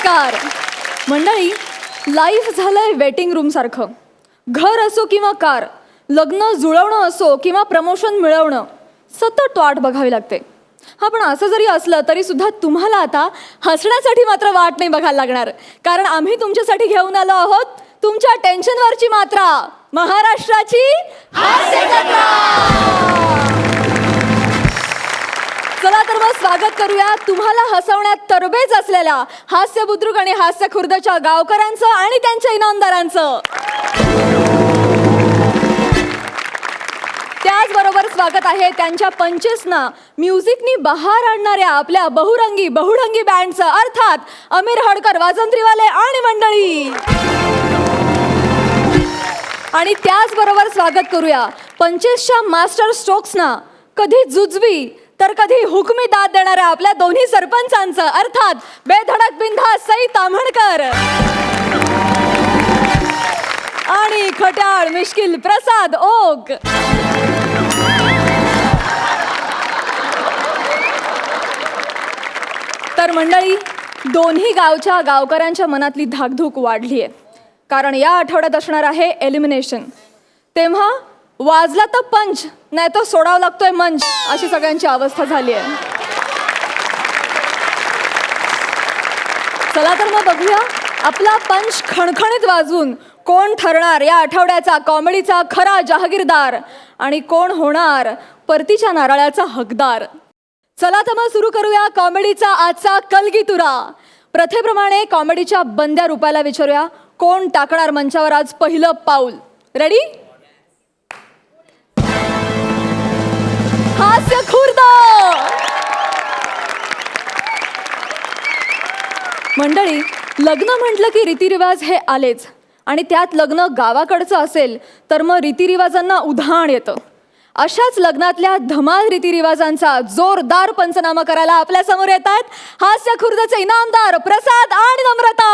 नमस्कार मंडळी. लाईफ झालंय वेटिंग रूम सारखं. घर असो किंवा कार, लग्न जुळवणं असो किंवा प्रमोशन मिळवणं, सतत वाट बघावी लागते. हा, पण असं जरी असलं तरी सुद्धा तुम्हाला आता हसण्यासाठी मात्र वाट नाही बघायला लागणार, कारण आम्ही तुमच्यासाठी घेऊन आलो आहोत तुमच्या टेन्शनवरची मात्रा, महाराष्ट्राची हास्य जत्रा. चला तर मग स्वागत करूया तुम्हाला हसवण्यात तरबेज असलेल्या हास्य बुद्रुक आणि हास्य खुर्दच्या गावकऱ्यांचं आणि त्यांच्या इनामदारांचं. त्याचबरोबर स्वागत आहे त्यांच्या पंचेसना म्युझिकनी बहार आणणाऱ्या आपल्या बहुरंगी बहुढंगी बँडचं, अर्थात अमीर हडकर वाजंत्रीवाले आणि मंडळी. आणि त्याचबरोबर स्वागत करूया पंचेसच्या मास्टर स्ट्रोक्सना कधी जुजवी तर कधी हुकमी दाद देणाऱ्या आपल्या दोन्ही सरपंचांचं, अर्थात बेधडक बिनधास्त सई ताम्हणकर आणि खट्याळ मिश्किल प्रसाद ओक. तर मंडळी, दोन्ही गावच्या गावकऱ्यांच्या मनातली धाकधूक वाढली आहे, कारण या आठवड्यात असणार आहे एलिमिनेशन. तेव्हा वाजला तर पंच, नाही तर सोडावं लागतोय मंच, अशी सगळ्यांची अवस्था झाली आहे. चला तर मग बघूया आपला पंच खणखणीत वाजवून कोण ठरणार या आठवड्याचा कॉमेडीचा खरा जहागीरदार आणि कोण होणार परतीच्या नारळाचा हकदार. चला तर मग सुरू करूया कॉमेडीचा आजचा कलगीतुरा. प्रथेप्रमाणे कॉमेडीच्या बंद्या रूपाला विचारूया कोण टाकणार मंचावर आज पहिलं पाऊल. रेडी? हास्य खुर्द. मंडळी, लग्न म्हटलं की रीतिरिवाज हे आलेच, आणि त्यात लग्न गावाकडचं असेल तर मग रीतिरिवाजांना उधाण येतं. अशाच लग्नातल्या धमाल रीतिरिवाजांचा जोरदार पंचनामा करायला आपल्या समोर येत आहेत हास्य खुर्दचे इनामदार प्रसाद आणि नम्रता.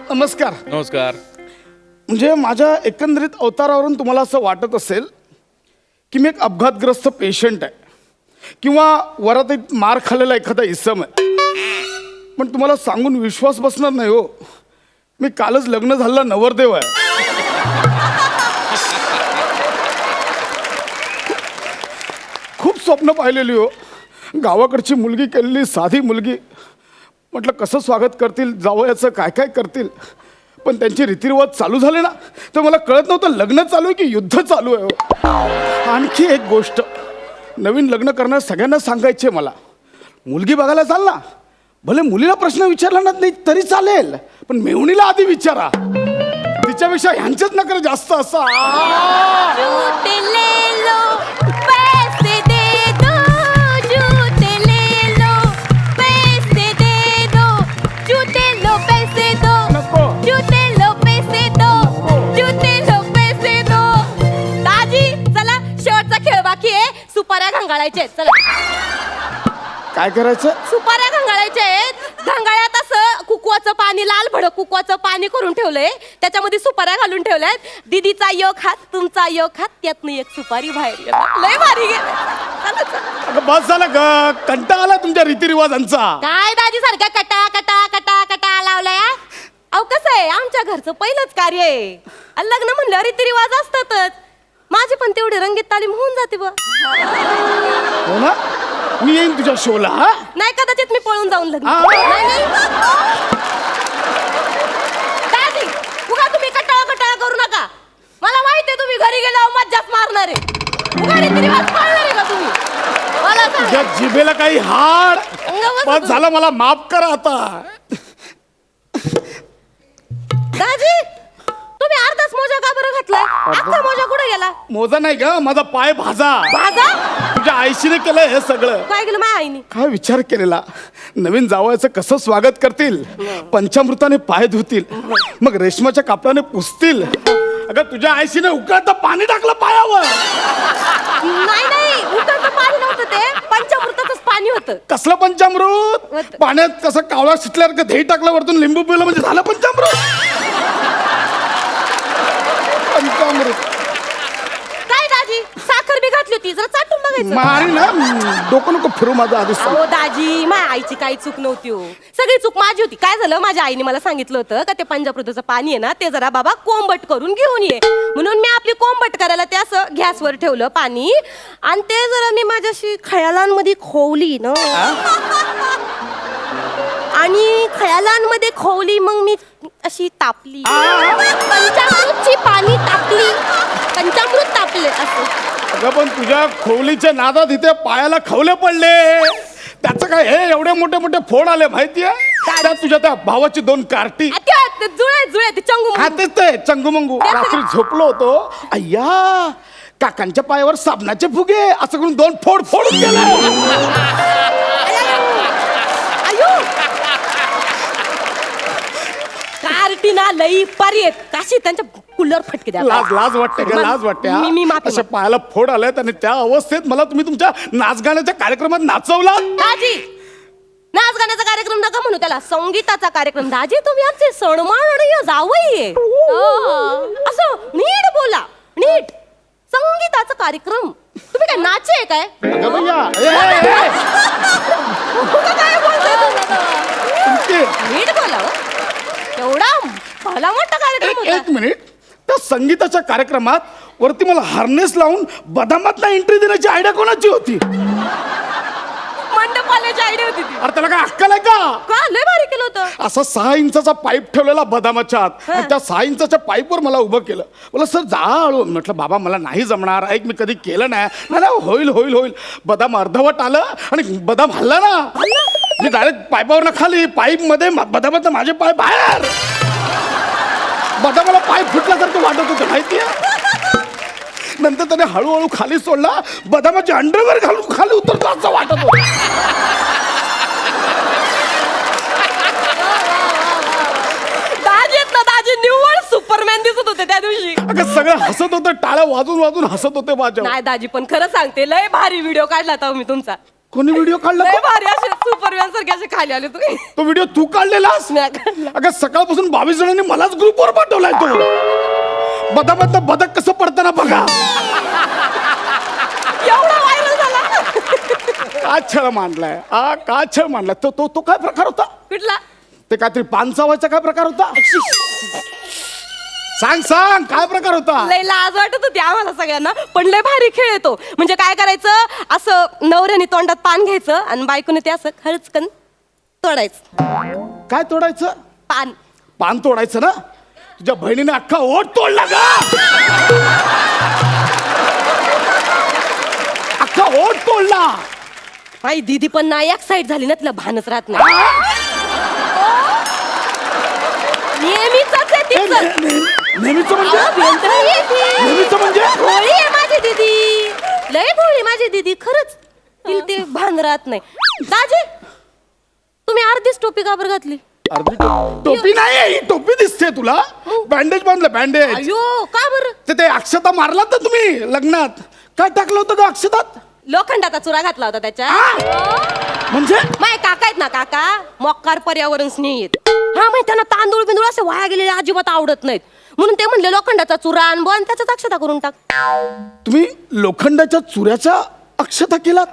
नमस्कार. नमस्कार. म्हणजे माझ्या एकंदरीत अवतारावरून तुम्हाला असं वाटत असेल की मी एक अपघातग्रस्त पेशंट आहे किंवा वरातीत मार खाल्लेला एखादा इसम आहे. पण तुम्हाला सांगून विश्वास बसणार नाही हो, मी कालच लग्न झालेला नवरदेव आहे. खूप स्वप्न पाहिलेली हो, गावाकडची मुलगी केलेली साधी मुलगी. म्हटलं कसं स्वागत करतील, जावयाचं काय काय करतील. पण त्यांचे रीतिरिवाज चालू झाले ना, तर मला कळत नव्हतं लग्न चालू आहे की युद्ध चालू आहे. आणखी एक गोष्ट नवीन लग्न करणाऱ्या सगळ्यांना सांगायची आहे मला, मुलगी बघायला चाल ना, भले मुलीला प्रश्न विचारला ना नाही तरी चालेल, पण मेहुणीला आधी विचारा. तिच्यापेक्षा ह्यांचेच नकर जास्त असा. सुपाऱ्या घंगाळायचे. चला, काय करायचं? सुपाऱ्या घंगाळायचे. घंगाळ्यात असं कुकवाचं पाणी, लाल भडक कुकवाचं पाणी करून ठेवलंय, त्याच्यामध्ये सुपाऱ्या घालून ठेवल्यात. दीदीचा एक हात, तुमचा एक हात, त्यातनं एक सुपारी बाहेर येणार. लय भारी गेलं. बस झालं ग, कंटाळा आला तुमच्या रीतिरिवाजांचा. काय दाजी सारख्या कटा कटा कटा कटा लावलाय. अहो कसं आहे, आमच्या घरचं पहिलंच कार्य आहे. लग्न म्हणलं रीतिरिवाज असतातच. माझी पण तेवढी रंगीत तालीम होऊन जाते बा. हो ना, मी येईन तुझ्या शोला. नाही, कदाचित मी पळून जाऊन लग्न. दादी, उगा तुम्ही कटाळा कटाळा करू नका. मला माहिती आहे तुम्ही घरी गेल्यावर मज्जाच मारणार आहे. उगा रीतिरिवाज पाळणार आहे का तुम्ही? मला तुझ्या जिभेला काही हाड. बस झालं, मला माफ करा आता. दादी, तुम्ही अर्धाच मोजा का बरं घातलाय? अख्खा मोजा कुठे गेला? मोजा नाही ग, माझा पाय भाजा. भाजा? तुझ्या आईशीने केलं हे सगळं. काय केलं माझ्या आईने? काय विचार केलेला, नवीन जावयाचं कसं स्वागत करतील, पंचामृताने पाय धुतील, मग रेशमाच्या कापडाने पुसतील. अगं तुझ्या आईशीने उकळतं पाणी टाकलं पायावर. पंचामृताचंच पाणी होतं. कसलं पंचामृत? होतं. पाण्यात कसं कावळा शिटल्यावर का दही टाकलं वरतून लिंबू पिलं म्हणजे झालं पंचामृत. पंचामृत काय दाजी साखर बी घातली होती, जरा चाटून बघायचं. मारी ना डोकं नको फिरू माझं आधीच. हो दाजी, माझ्या आईची काही चूक नव्हती हो, सगळी चूक माझी होती. काय झालं, माझ्या आईने मला सांगितलं होतं का ते पंचामृताचं पाणी आहे ना ते जरा बाबा कोंबट करून घेऊन ये, म्हणून मी आपली कोंबट करायला ते असं गॅसवर ठेवलं पाणी, आणि ते जरा मी माझ्याशी खयालांमध्ये खोवली ना, आणि खयालांमध्ये खोवली, मग मी अशी तापली, पंचामृतची पाणी तापली, पंचामृत तापले असं. अगं पण तुझ्या खोवलीच्या नादात इथे पायाला खवले पडले, त्याचं काय हे एवढे मोठे मोठे फोड आले माहितीये? त्यात तुझ्या त्या भावाची 2 कार्टी. ते जुळे ते चंगू हा तेच ते चंगुमंगू. रात्री झोपलो होतो, अय्या काकांच्या पायावर साबणाचे फुगे असं करून 2 फोड फोडून गेले. आयो कार्टीना लई पारी आहेत, काशी त्यांच्या कुल्लर फटके द्या. लाज वाटते का? लाज वाटते हा? मी माफी अशा पायाला फोड आलेत आणि त्या अवस्थेत मला तुम्ही तुमच्या नाच गाण्याच्या कार्यक्रमात नाचवला. दाजी नाच गाण्याचा कार्यक्रम नका म्हणू त्याला, संगीताचा कार्यक्रम. दाजी तुम्ही आमचे सणमाननीय जावई असं नीट बोला, नीट. संगीताचा कार्यक्रम, तुम्ही काय नाचे आहे काय? अगं भैया काय बोलताय तुमचे नीट बोला हो. एवढा भला मोठा कार्यक्रम होता. एक मिनिट, त्या संगीताच्या कार्यक्रमात वरती मला हार्नेस लावून बदामात एंट्री देण्याची आयडिया कोणाची होती? मंडपाल्याची आयडिया होती ती. अरे त्याला काय अक्कल आहे का? का लय भारी केलं होतं. असा 6 इंचाचा पाईप ठेवलेला बदामाच्या आत आणि त्या 6 इंचाच्या पाईपवर मला उभं केलं. बोला सर जा हळू. म्हटलं बाबा मला नाही जमणार, ऐक मी कधी केलं नाही. नाही होईल होईल होईल. बदाम अर्धवट आलं आणि बदाम हल्ला ना, मी डायरेक्ट पाईपावर खाली, पाईप मध्ये बदामात माझे पाय बाहेर. बदामाला पाईप फुटल्यासारखं वाटत होतं माहितीये. नंतर त्याने हळूहळू खाली सोडला, बदामाची अंडरवेअर घालून खाली उतरतो असं वाटत होतं. दाजी निव्वळ सुपरमॅन दिसत होते त्या दिवशी. अगं सगळं हसत होतं, टाळ्या वाजून वाजून हसत होते माझ्या. नाही दाजी पण खरं सांगते, लय भारी व्हिडिओ काढला होता मी तुमचा. कोणी व्हिडिओ काढला? लय भारी असे सुपरमॅन सारखे असे खाली आले तुम्ही. तो व्हिडिओ तू काढलेलास? मी काढला. अगं सकाळपासून 22 जणांनी मलाच ग्रुपवर पाठवलाय तो. बदामात बदक कसं पडताना बघा. एवढा व्हायरल झाला. का छळ मांडलाय का छळ मांडलाय? तो तो तो काय प्रकार होता? कुठला? ते काहीतरी पान चावायचा काय प्रकार होता? सांग सांग काय प्रकार होता? लय लाज वाटत होती आम्हाला सगळ्यांना, पण लय भारी खेळ येतो. म्हणजे काय करायचं, असं नवऱ्याने तोंडात पान घ्यायचं आणि बायकोने ते असं खळचकन तोडायचं. काय तोडायचं? पान. पान तोडायचं ना? तुझ्या बहिणीने अख्खा ओठ तोडला का? अख्खा ओठ तोडला. माझी दीदी पण ना एक साईड झाली ना, तिला भानच राहत नाही. नेहमीच आहे तिचं. नेहमीचं म्हणजे? नेहमीचं म्हणजे? भोळी आहे माझी दीदी, लय भोळी माझी दीदी, खरंच तिला ते भान राहत नाही. दाजी तुम्ही अर्धीच टोपी का बरं घातली? अर्धी टोपी नाही, ही टोपी दिसते तुला. बँडेज बांधलं, बँडेज. अयो का बरं? ते अक्षता मारलात ना तुम्ही लग्नात. काय टाकलं होतं का अक्षतात? लोखंडाचा चुरा घातला होता त्याच्या. म्हणजे माय काका आहेत ना, काका मक्कार पर्यावरण स्नेही आहेत. हा माहिती त्यांना तांदूळ बिंदूळ असे वाया गेलेले अजिबात आवडत नाहीत, म्हणून ते म्हणले लोखंडाचा चुरा आण बन त्याच्यात अक्षता करून टाक. तुम्ही लोखंडाच्या चुऱ्याच्या अक्षता केलात?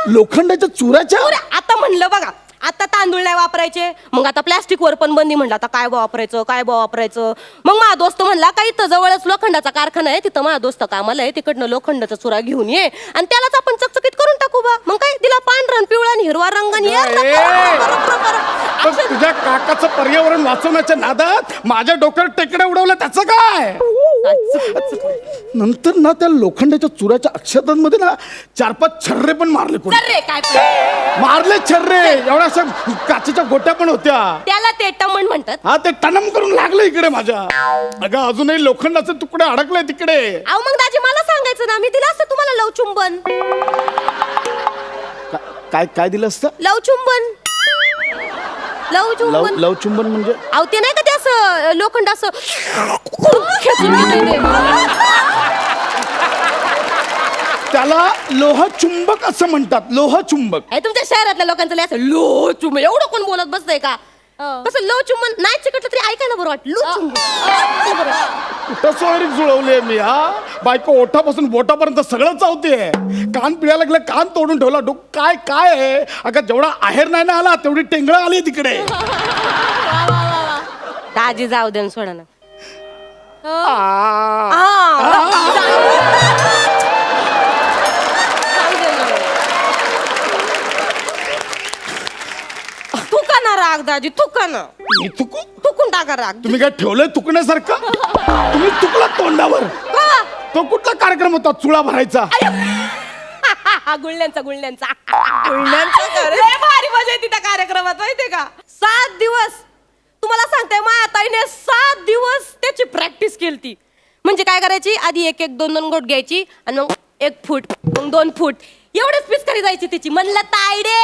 लोखंडाच्या चुऱ्याच्या? आता म्हणलं बघा, आता तांदूळ नाही वापरायचे, मग आता प्लॅस्टिक वर पण बंदी. म्हणलं आता काय वापरायचं, काय वापरायचं. मग माझा दोस्त म्हणला काही इथं जवळच लोखंडाचा कारखाना आहे, तिथं माझा दोस्त कामाला आहे, तिकडनं लोखंडाचा चुरा घेऊन ये आणि त्यालाच आपण चकचकीत करून टाकू बा. मग काय दिला पांढरा आणि पिवळा आणि हिरवा रंग आणि पण तुझ्या काकाचं पर्यावरण वाचवण्याच्या नादात माझ्या डोक्यावर टेकड्या उडवल्या, त्याचं काय? नंतर ना त्या लोखंडाच्या चुऱ्याच्या अक्षतांमध्ये ना 4-5 छर्रे पण मारले. कोणी काय मारले छर्रे? एवढ्या अशा काचेच्या गोट्या पण होत्या. त्याला ते टमण म्हणतात. हा ते टनम करून लागलं इकडे माझ्या. अगं अजूनही लोखंडाचे तुकडे अडकले तिकडे. अहो मग दाजी मला सांगायचं ना, मी दिलं असतं तुम्हाला लवचुंबन. काय काय दिलं असतं? लवचुंबन. लवचुंबन. लवचुंबन म्हणजे? अहो ते नाही का ते असं लोखंड असं खेचून घेतंय ते. त्याला लोहचुंबक असं म्हणतात, लोहचुंबक. हे तुमच्या शहरातल्या लोकांचं लय असं लो चुंब एवढं कोण बोलत बसतंय का? कसं लो चुंबन नाही चिकटलं तरी ऐकायला बरं वाटतं. लो चुंबन कुठं सोयरीक जुळवले मी हा. बायको ओठापासून बोटापर्यंत सगळं चावते. कान पिळायला लागलं, कान तोडून ठेवला. काय काय आहे अगं, जेवढा आहेर नाही ना आला तेवढी टेंगळं आली तिकडे. दाजी जाऊ दे सोडा ना. थुका ना राग दाजी, थुका ना. मी तुकू? थुकून टाका राग. तुम्ही काय ठेवलंय तुकण्यासारखं? तुम्ही तुकला तोंडावर. का? तो कुठला कार्यक्रम होता चुळा भरायचा? गुळण्यांचा लय भारी मजा येते त्या कार्यक्रमात माहितीये का? 7 दिवस तुम्हाला सांगते माझ्या ताईने 7 दिवस त्याची प्रॅक्टिस केली. म्हणजे काय करायची, आधी 1-1, 2-2 गोट घ्यायची आणि मग 1 फूट, मग 2 फूट एवढेच पिचकारी जायची तिची. म्हणलं तायडे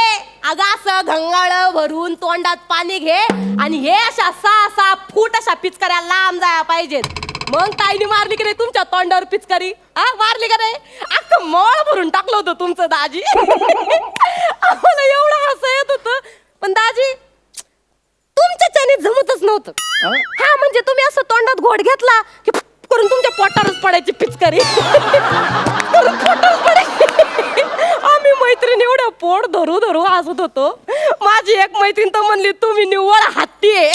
अगं असं घंगाळ भरून तोंडात पाणी घे आणि हे अशा 6-6 फूट अशा पिचकाऱ्या लांब जाया पाहिजेत. मग ताईने मारली की नाही तुमच्या तोंडावर पिचकारी? मारली का नाही? अख्खं मळ भरून टाकलं होतं तुमचं दाजी. आम्हाला एवढं हसं येत होतं. पण दाजी तुमच्याच्याने जमतच नव्हतं. हा म्हणजे तुम्ही असं तोंडात घोट घेतला की करून तुमच्या पोटावरच पडायची पिचकारी. करून पोटावरच पडायची. आम्ही मैत्रीण एवढ्या पोट धरू धरू हसत होतो. माझी एक मैत्रीण तर म्हणली तुम्ही निव्वळ हत्ती आहे.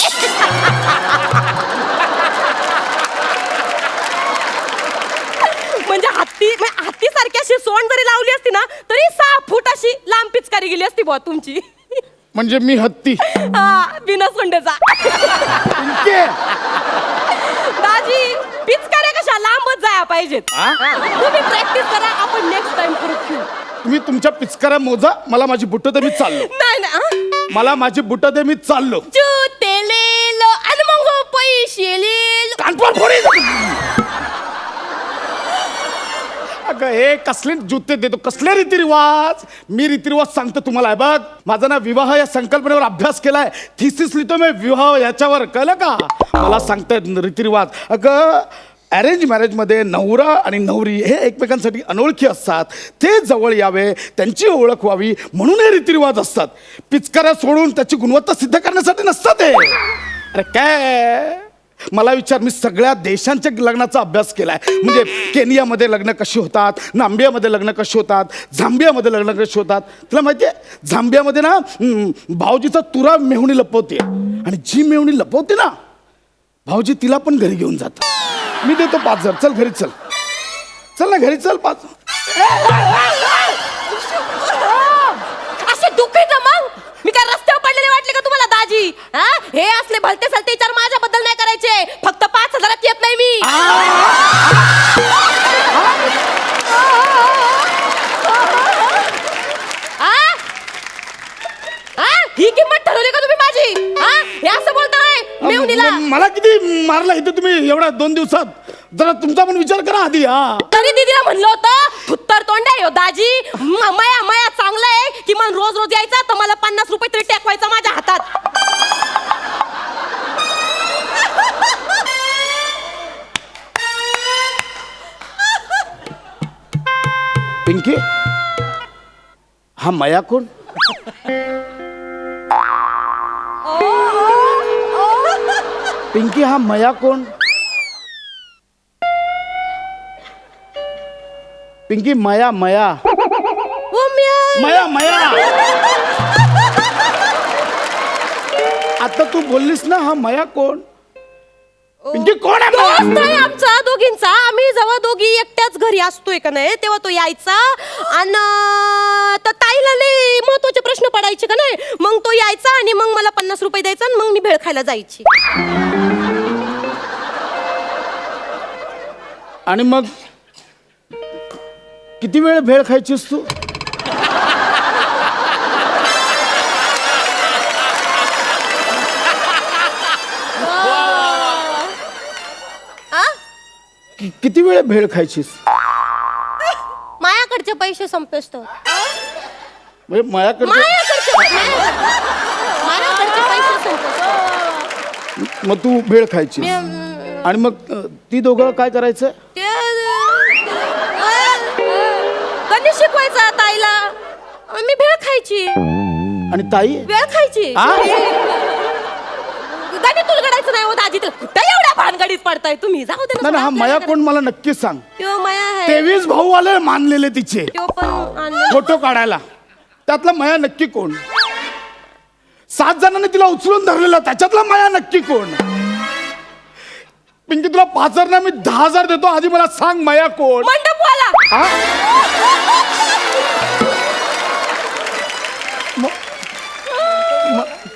म्हणजे हत्ती सारखी अशी सोंड जरी लावली असती ना तरी 6 फूट अशी लांब पिचकारी गेली असती बुवा तुमची. म्हणजे मी हत्ती बिना सोंडेचा. दाजी पिचकाऱ्या कशा लांबच जाया पाहिजेत. तुम्ही प्रॅक्टिस करा, आपण नेक्स्ट टाइम परत घेऊ. तुम्ही तुमच्या पिचकाऱ्या मोजा, मला माझी बुट्ट दे, मी चाललो. नाही मला माझी बुट्ट दे, मी चाललो. जुते लेलो आणि मग पैसे लेलो. कानपूर फोडी. अगं हे कसले जुते देतो, कसले रीतिरिवाज? मी रीतिरिवाज सांगतो तुम्हाला. आहे बघ, माझा ना विवाह या संकल्पनेवर अभ्यास केलाय, थिसिस लिहितो मी विवाह याच्यावर, कळलं का? मला सांगतायत रीतिरिवाज. अगं अरेंज मॅरेजमध्ये नवरा आणि नवरी हे एकमेकांसाठी अनोळखी असतात. ते जवळ यावे, त्यांची ओळख व्हावी म्हणून हे रीतिरिवाज असतात. पिचकाऱ्या सोडून त्याची गुणवत्ता सिद्ध करण्यासाठी नसतात हे. अरे काय मला विचार, मी सगळ्या देशांच्या लग्नाचा अभ्यास केलाय. म्हणजे केनियामध्ये लग्न कशी होतात, नांबियामध्ये लग्न कशी होतात, झांबियामध्ये लग्न कशी होतात. तुला माहिती आहे झांबियामध्ये ना भाऊजीचा तुरा मेहुणी लपवते आणि जी मेहुणी लपवते ना भाऊजी तिला पण घरी घेऊन जातात. मी देतो 5,000. चल घरी चल, चल ना घरी चल. 5 असे दुःख आहे का मग? मी काय रस्त्यावर पडलेले वाटले का तुम्हाला दाजी? हे असले भलते सलते विचार माझ्याबद्दल नाही करायचे. फक्त 5,000 येत नाही मी. ही किंमत ठरवली का तुम्ही माझी? हे असं बोलताय मेहुणीला? मला किती मारला इथे तुम्ही एवढ्या 2 दिवसात? जरा तुमचा पण विचार करा आधी. तरी दीदीला म्हणलं होतं थुत्तर तोंड आहे दाजी, मया चांगलं आहे की मन रोज रोज यायचा तर मला 50 रुपये तरी टेकवायचा माझ्या हातात. पिंकी, हा मया कोण? पिंकी, हा मया कोण? पिंकी, मया मया मया मया. आता तू बोललीस ना हा मया कोण? पिंकी कोण आहे? दोस्त आहे आमचा दोघींचा. आम्ही जेव्हा दोघी एकट्याच घरी असतोय का नाही तेव्हा तो यायचा आणि ताईला लय महत्वाचे प्रश्न पडायचे का नाही, मग तो यायचा आणि मग मला 50 रुपये द्यायचा आणि मग मी भेळ खायला जायची. आणि मग किती वेळ भेळ खायचीस तू? किती वेळ भेळ खायचीस? मायाकडचे पैसे संपेस्तो. म्हणजे माझ्याकडे मायाकडचे पैसे संपेस्तो. मग तू भेळ खायची आणि मग ती दोघं काय करायचं? मी भेळ खायची. आणि ताई भेळ खायची. आ? दादी तुलगडायचं नाही हो दाजी, कुठं एवढ्या भानगडीत पडताय तुम्ही, जाऊ दे ना. नाही हा मया कोण मला नक्कीच सांग. त्यो माया आहे. 23 भाऊ आले मानलेले तिचे त्यो पण आणलं. फोटो काढायला. त्यातला मया नक्की कोण? 7 जणांनी तिला उचलून धरलेलं, त्याच्यातला मया नक्की कोण? पिंकी तुला 5,000 ना मी 10,000 देतो, आधी मला सांग मया कोण? मंडपवाला. हा?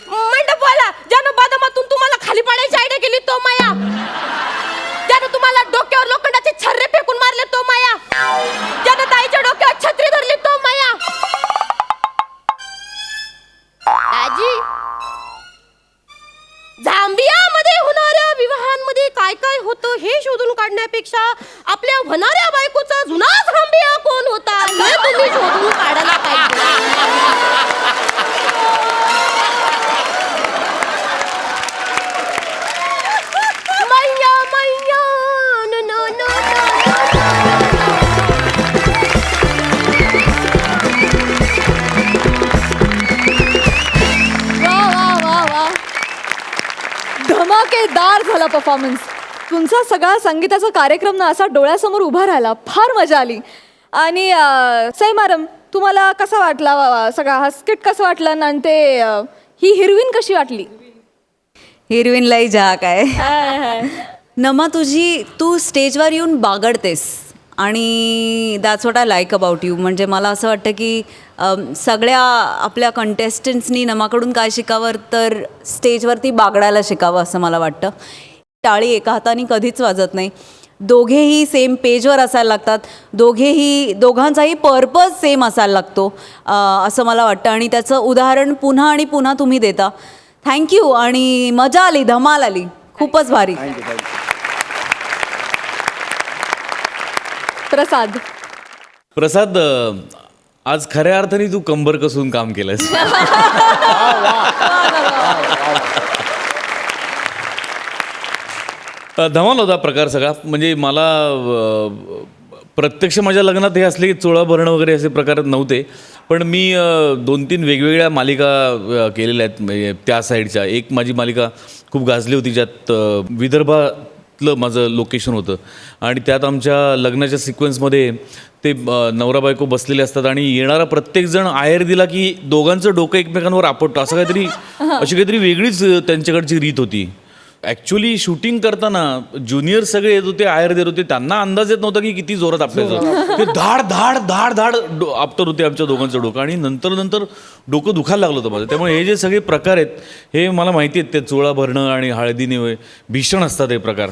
मंडपवाला ज्यानं बदामातून तुम्हाला खाली पाडायची आयडिया केली तो माया. ज्यानं तुम्हाला डोक्यावर लोखंडाचे छर्रे फेकून मारले तो माया. ज्यानं ताईच्या डोक्यावर छत्री धरली तो माया. आजी, झांबियामध्ये होणाऱ्या विवाहांमध्ये काय काय होतं हे शोधून काढण्यापेक्षा आपल्या होणाऱ्या बायकोचा जुना झांबिया कोण होता हे तुम्ही शोधून काढायला पाहिजे. मैया मैया न न न वा वा वा वा, धमाकेदार झाला परफॉर्मन्स तुमचा. सगळा संगीताचा कार्यक्रम ना असा डोळ्यासमोर उभा राहिला, फार मजा आली. आणि सई मॅडम तुम्हाला कसा वाटला सगळा हा स्किट, कसं वाटलं? आणि ते ही हिरवीन कशी वाटली? हिरवीनलाही जा काय नमा, तू स्टेजवर येऊन बागडतेस आणि that's what I like about you. म्हणजे मला असं वाटतं की सगळ्या आपल्या कंटेस्टंट्सनी नमाकडून काय शिकावं तर स्टेजवरती बागडायला शिकावं असं मला वाटतं. टाळी एका हाताने कधीच वाजत नाही. दोघेही सेम पेजवर असायला लागतात, दोघांचाही पर्पज सेम असायला लागतो असं मला वाटतं. आणि त्याचं उदाहरण पुन्हा आणि पुन्हा तुम्ही देता. थँक्यू. आणि मजा आली, धमाल आली, खूपच भारी. प्रसाद प्रसाद, आज खऱ्या अर्थाने तू कंबर कसून काम केलंस. धमाल होता प्रकार सगळा. म्हणजे मला प्रत्यक्ष माझ्या लग्नात हे असले की चोळा भरणं वगैरे असे प्रकार नव्हते, पण मी 2-3 वेगवेगळ्या मालिका केलेल्या आहेत. म्हणजे त्या साईडच्या एक माझी मालिका खूप गाजली होती, ज्यात विदर्भातलं माझं लोकेशन होतं. आणि त्यात आमच्या लग्नाच्या सिक्वेन्समध्ये ते नवरा बायको बसलेले असतात आणि येणारा प्रत्येकजण आहेर दिला की दोघांचं डोकं एकमेकांवर आपटतं, असं अशी काहीतरी वेगळीच त्यांच्याकडची रीत होती. ॲक्च्युली शूटिंग करताना ज्युनियर सगळे येत होते, आहेर देत होते, त्यांना अंदाज येत नव्हता की किती जोरात आपटायचं. ते धाड धाड धाड धाड आपटत होते आमच्या दोघांचं डोकं. आणि नंतर डोकं दुखायला लागलं होतं माझं. त्यामुळे हे जे सगळे प्रकार आहेत हे मला माहिती आहेत. ते चोळा भरणं आणि हळदीने भीषण असतात हे प्रकार,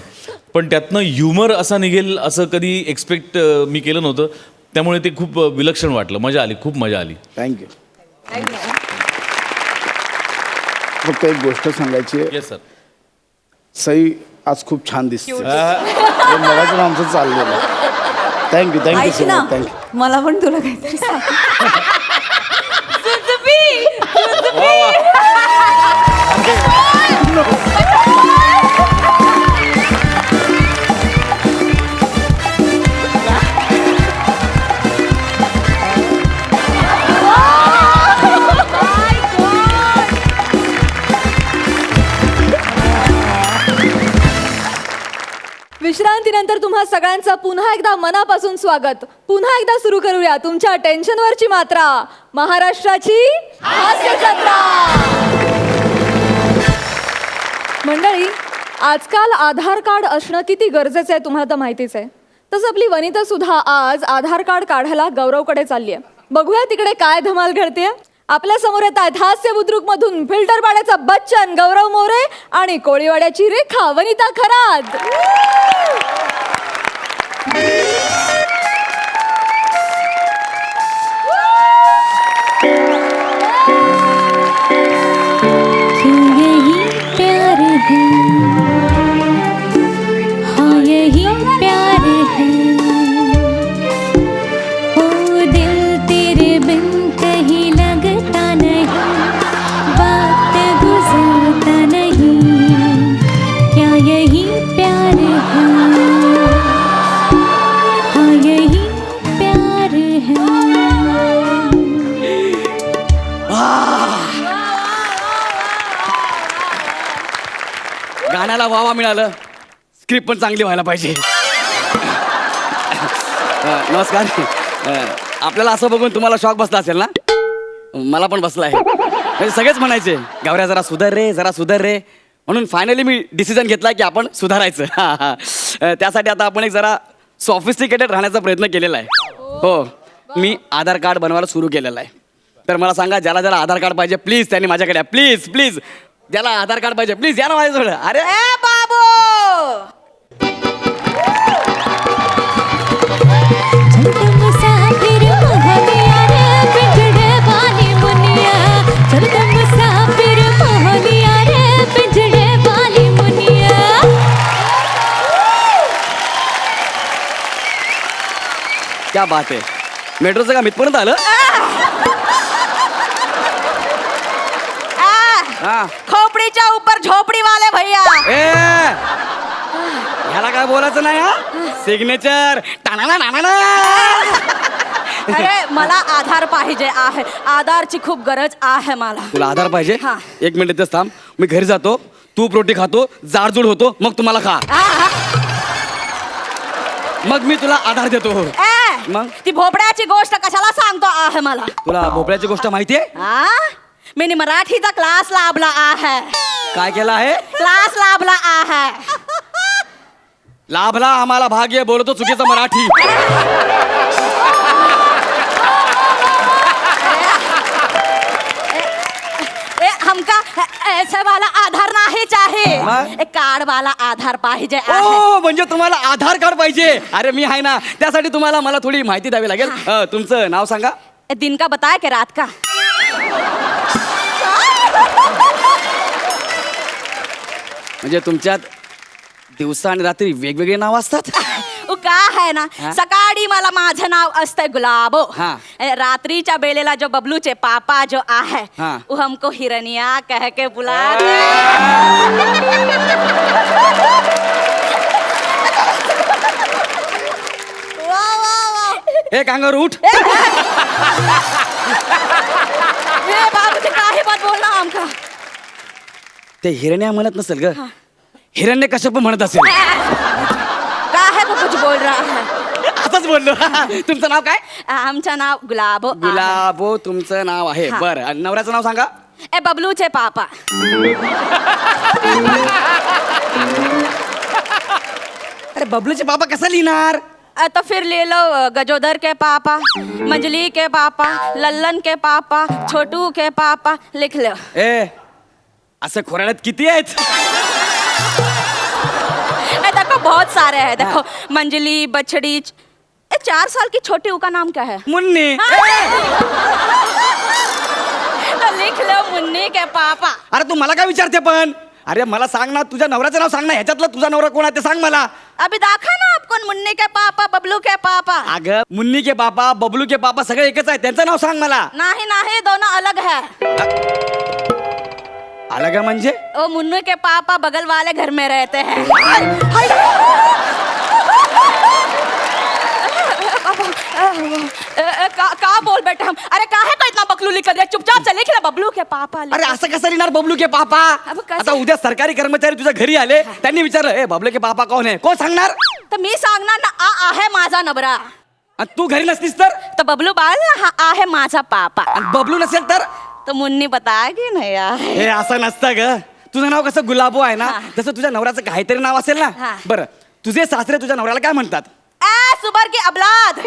पण त्यातनं ह्युमर असा निघेल असं कधी एक्सपेक्ट मी केलं नव्हतं. त्यामुळे ते खूप विलक्षण वाटलं, मजा आली, खूप मजा आली. थँक्यू. फक्त एक गोष्ट सांगायची आहे. Yes sir. सई आज खूप छान दिसते. मगाचं आमचं चाललेलं. थँक्यू थँक्यू ऐक सो ना, मच. थँक्यू. मला पण तुला काहीतरी सांग. विश्रांतीनंतर तुम्हा सगळ्यांचं पुन्हा एकदा मनापासून स्वागत. पुन्हा एकदा सुरू करूया तुमच्या टेन्शनवरची मात्रा, महाराष्ट्राची हास्य जत्रा. मंडळी, आजकाल आधार कार्ड असणं किती गरजेचं आहे तुम्हाला तर माहितीच आहे. तसं आपली वनिता सुद्धा आज आधार कार्ड काढायला गौरवकडे चालली आहे. बघूया तिकडे काय धमाल घडते. आपल्या समोर येत आहेत हास्य बुद्रुक मधून फिल्टर पाड्याचा बच्चन गौरव मोरे आणि कोळीवाड्याची रेखा वनिता खरात. मला वावा मिळालं. स्क्रिप्ट पण चांगली व्हायला पाहिजे. नमस्कार. आपल्याला असं बघून तुम्हाला शॉक बसला असेल ना? मला पण बसला आहे. म्हणजे सगळेच म्हणायचे गावऱ्या जरा सुधार रे, जरा सुधार रे. म्हणून फायनली मी डिसिजन घेतला की आपण सुधारायचं. त्यासाठी आता आपण एक जरा सॉफिस्टिकेटेड राहण्याचा प्रयत्न केलेला आहे. हो, मी आधार कार्ड बनवायला सुरू केलेलं आहे. तर मला सांगा, ज्याला ज्याला आधार कार्ड पाहिजे प्लीज त्यांनी माझ्याकडे या. प्लीज प्लीज, ज्याला आधार कार्ड पाहिजे प्लीज या ना माझ्याजवळ. अरे ए बाबू, क्या बात आहे. मेट्रोचं काम इथपर्यंत आलं. हा. खोपडीच्या ऊपर झोपडी वाले भैया. ए ह्याला काय बोलायचं नाही. हा सिग्नेचर. अरे मला आधार पाहिजे आहे. आधारची खूप गरज आहे मला. तुला आधार पाहिजे? हा. एक मिनिट इथेच थांब. मी घरी जातो, तूप रोटी खातो, जाडजूड होतो, मग तुम्हाला खा. मग मी तुला आधार देतो. मग? ती भोपड्याची गोष्ट कशाला सांगतो आहे मला? तुला भोपळ्याची गोष्ट माहितीये? मी मराठीचा क्लास लाभला आहे. काय केलं आहे? क्लास लाभला आहे. लाभला आम्हाला भाग्य, बोलतो चुकीचं मराठी. हमका ऐसे वाला आधार नाही चाहिए. मग? एक कार्ड वाला आधार पाहिजे आहे. ओ म्हणजे तुम्हाला आधार कार्ड पाहिजे. अरे मी आहे ना, त्यासाठी तुम्हाला मला थोडी माहिती द्यावी लागेल. तुमचं नाव सांगा. दिन का बताया कि रात का? म्हणजे तुमच्यात दिवसा आणि रात्री वेगवेगळे नाव असतात? का है ना, सकाळी मला माझं नाव असतंय गुलाबो. हाँ. रात्रीच्या बेलेला जो बबलूचे पापा जो आहे, हाँ. वो हमको हिरनिया कह के बुला. ए कांगारू उठ. बाबूजी काही बात बोलला आमका. ते हिरण्या म्हणत नसेल ग, हिरण्य कश्यप म्हणत असेल. का है वो कुछ बोल रहा है. असंच बोललो. तुमचं नाव काय? आमचं नाव गुलाबो. गुलाबो तुमचं नाव आहे. हा. बरं, आणि नवऱ्याचं नाव सांगा. ए बबलूचे पापा. अरे बबलूचे बाबा कसं लिहिणार? तो फिर ले लो गजोदर के पापा, मंजली के पापा, लल्लन के पापा, छोटू के पापा, लिख लो. ए असं खोराड्यात किती आहेत? देखो बहुत सारे हैं. देखो मंजली, बछड़ी. 4 साल की छोटी का नाम क्या है? मुन्नी. तो लिख लो मुन्नी के पापा. अरे तू मला काय विचारते पण? अरे मला सांग ना, तुझ्या नवऱ्याचं नाव सांग ना. ह्याच्यातला तुझा नवरा कोण आहे ते सांग मला. अभी दाखा ना आपको मुन्नी के पापा, बबलू के पापा. अगं मुन्नी के पापा, बबलू के पापा सगळे एकच आहे. त्यांचं नाव सांग मला. नहीं नहीं, दोनों अलग है. अलग म्हणजे? वो मुन्नू के पापा बगल वाले घर में रहते हैं. का बोल बेटे हम. अरे काहे का इतना बकलूली कर रहे? चुपचाप से लिख ले बबलू के पापा. अरे असं कसं लिहिणार बबलू के पापा? अब कसं? आता उद्या सरकारी कर्मचारी तुझ्या घरी आले, त्यांनी विचारलं ए बबलू के पापा कोण आहे? कोण सांगणार? तर मी सांगणार ना, आहे माझा नवरा. आणि तू घरी नसलीस तर? तर बबलू बाळ हा आहे माझा पापा. आणि बबलू नसेल तर? तर मुन्नी बताएगी ना यार. हे असं नसतं ग. तुझं नाव कसं गुलाबो आहे ना, हा. तसं तुझ्या नवऱ्याचं काहीतरी नाव असेल ना. हा. बरं, तुझे सासरे तुझ्या नवऱ्याला काय म्हणतात? सुबर की अबलाद.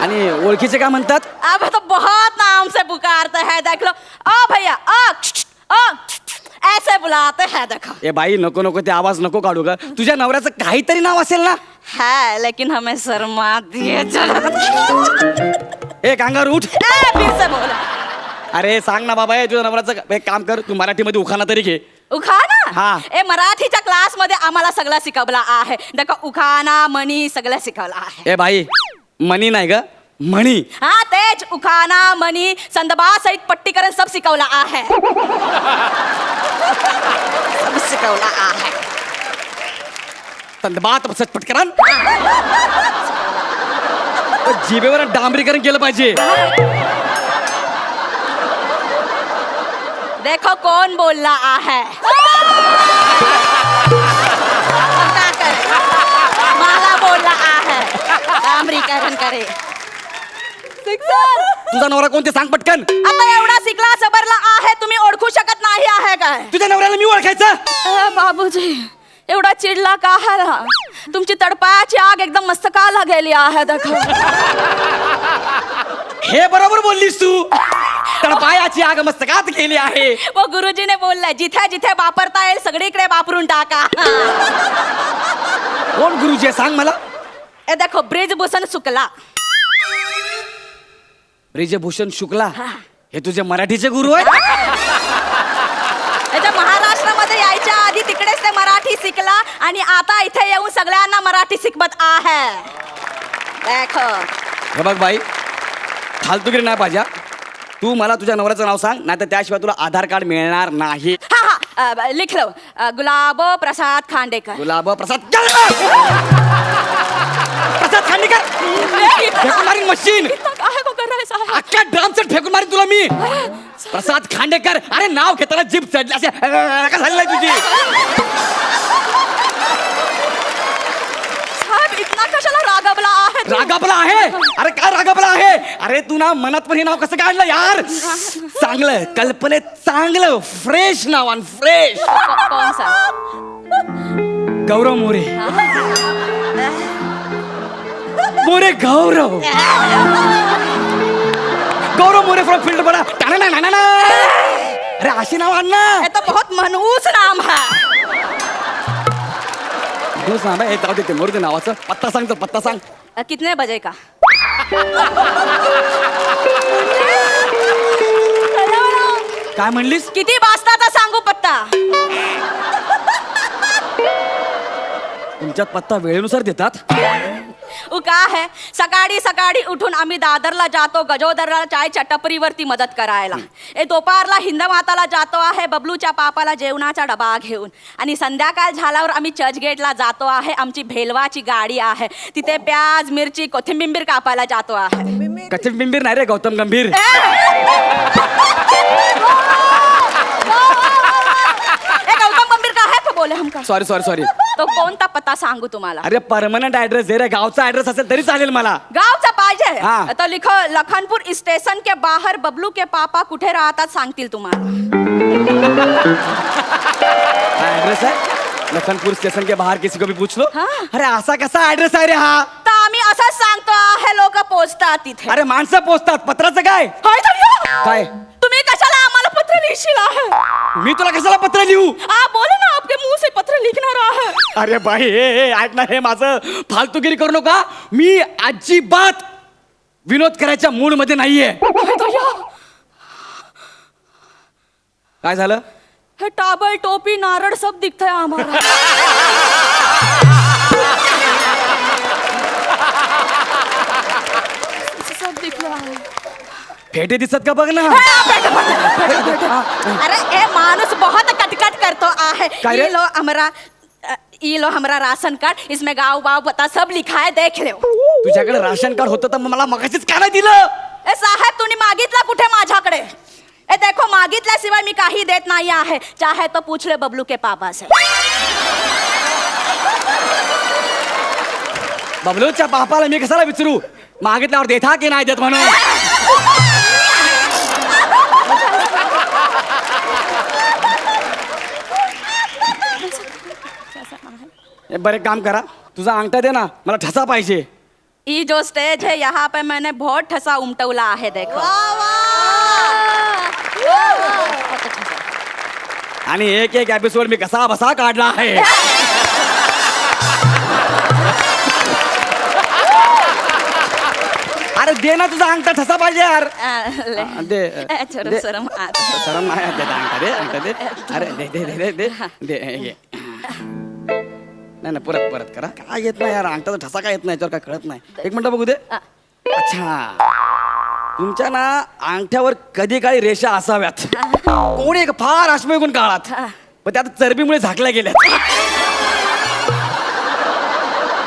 आणि ओळखीचे काय म्हणतात? अब तो बहुत नाम से पुकारते हैं. देख लो, ओ भैया, ओ ऐसे बुलाते हैं. देखो ए बाई नको नको ते आवाज नको काढू ग. तुझ्या नवऱ्याचं काहीतरी नाव असेल ना. है, लेकिन हमें शर्मा दिए. ए कांगारू उठ. फिर से बोला. अरे सांग ना बाबा, तुझ्या नवऱ्याचं एक काम कर, तू मराठीमध्ये उखाणा तरी घे. उखाना. हा. ए मराठीच्या क्लास मध्ये आम्हाला सगळं शिकवला आहे. देखो उखाना, मणी सगळं शिकवलं आहे. ए बाई मणी नाही ग, म्हणी. हा तेच उखाना, मणी, संदबा सहित पट्टीकरण सब शिकवला आहे. सब शिकवला आहे. संदबात पटकन जिभेवर डांबरीकरण केलं पाहिजे. देखो कौन बोलला आहे का करे? मला बोलला आहे अमरीकरण करे. तुझा नवरा कोणते सांग पटकन. आता एवढा शिकला सबरला आहे तुम्ही ओळखू शकत नाही आहे काय? तुझ्या नवऱ्याला मी ओळखायचं. बाबूजी एवढा चिडला का आहात? तुमची तडपायाची आग एकदम मस्तकाला गेली आहे देखो. हे बरोबर बोललीस तू. तर पायाची आग मस्तकात गेली आहे. वो गुरुजीने बोललाय जिथे जिथे वापरता येईल सगळीकडे वापरून टाका. कोण गुरुजी आहे सांग मला. ए देखो ब्रिजभूषण शुक्ला. ब्रिजभूषण शुक्ला हे तुझे मराठीचे गुरु आहे. याच्या महाराष्ट्रामध्ये यायच्या आधी तिकडेच ते मराठी शिकला आणि आता इथे येऊन सगळ्यांना मराठी शिकवत आहे. देखो हे बघ बाई फालतूगिरी नाही पाहिजे. तू मला तुझ्या नवऱ्याचं नाव सांग नाही तर त्याशिवाय तुला आधार कार्ड मिळणार नाही. हा लिख लो गुलाब प्रसाद खांडेकर. गुलाब प्रसाद प्रसाद खांडेकर फेकून मारीन मशीन. अख्ख्या ड्रामचं फेकून मारीन तुला मी. प्रसाद खांडेकर अरे नाव घेताना जीभ चढली असे का झालेलं आहे तुझी. साहेब इतना कशाला रागावला आहे? रागापला आहे. अरे काय रागापला आहे. अरे तू ना मनात पण हे नाव कसं काढलं यार. चांगलं कल्पनेत चांगलं फ्रेश नाव आणि फ्रेश. कौन सा? गौरव मोरे. मोरे गौरव. गौरव मोरे फ्रॉम फील्ड बडा. अरे अशी नाव आण ना. ये तो बहुत मनहूस नाम है. हो सांग हे जाऊ दे मोरे नावाचं. पत्ता सांग तर पत्ता सांग. कितने बजे का? काय म्हणलीस. किती वाजताचा सांगू पत्ता? तुमच्यात पत्ता वेळेनुसार देतात. का है सकाळी सकाळी उठून आम्ही दादरला जातो गजोदरला चायच्या टपरीवरती मदत करायला. दुपारला हिंदमाताला जातो आहे बबलूच्या पापाला जेवणाचा डबा घेऊन. आणि संध्याकाळ झाल्यावर आम्ही चर्चगेटला जातो आहे. आमची भेलवाची गाडी आहे तिथे प्याज मिरची कोथिंबीर कापायला जातो आहे. कच्चे बिंबीर नाही रे गौतम गंभीर. गौतम गंभीर का है तो बोले हमका. Sorry sorry sorry. तो कोणता पत्ता सांगू तुम्हाला? अरे परमनंट ऍड्रेस आहे रे. गावचा ऍड्रेस असेल तरी चालेल मला. गावचा पाहिजे हा. तो लिखो लखनपुर स्टेशन के बाहर बबलू के पापा कुठे राहतात सांगतील तुम्हाला. ऍड्रेस आहे लखनपुर स्टेशन के बाहर किसी को भी पूछ लो. हाँ. अरे असा कसा ऍड्रेस आहे रे हा. तर आम्ही असंच सांगतो आहे लोक पोचतात तिथे. अरे माणसं पोचतात. पत्राचं काय. होय तर काय तुम्ही कशाला आम्हाला पत्र लिहिशील आहे? मी तुला कशाला पत्र लिहू. बोले ना आपके मुंह से पत्र लिखणार आहे. अरे बाई हे ऐक ना हे माझं फालतूगिरी करू नका. मी अजिबात विनोद करायच्या मूड मध्ये नाहीये. काय झालं. हे टाबल टोपी नारळ सब दिखतंय आम्हाला. सब दिख रहा है. फेटे दिसत का बघ ना. अरे ए माणूस बहुत कटकट करतो आहे. काय रे? ये लो हमारा राशन कार्ड इसमें गाँव वाव पता सब लिखा है देख लो. तुझ्याकडे राशन कार्ड होतं तर मला मगाशीच का नाही दिलं. ए साहेब तुम्ही मागितला कुठे माझ्याकडे? ए देखो मागितल्याशिवाय मी काही देत नाही आहे. चाहे तो पूछ ले बबलू के पापा से. बबलूच्या बापाला मी कशाला विचारू मागितल्यावर देता की नाही देत म्हणून. बरं एक काम करा तुझा अंगठा दे ना मला ठसा पाहिजे. ये जो स्टेज है यहाँ पे मैंने बहुत ठसा उमटवला है देखो. आणि एक एक एपिसोड मी कसा बसा काढला आहे. अरे दे ना तुझा अंगठा ठसा पाहिजे यार. ले. दे चलो दे. शरम शरम नाही आहे, दे अंगठा दे अंगठा दे. अरे दे दे दे दे दे दे ये. नाही नाही परत परत करा. काय येत नाही यार अंगठाचा ठसा काय येत नाही याच्यावर काय कळत नाही. एक मिनिट बघू दे. अच्छा तुमच्या ना अंगठ्यावर कधी काळी रेषा असाव्यात. कोणी एक फार अश्मयुगून काळात पण त्यात चरबीमुळे झाकल्या गेल्या.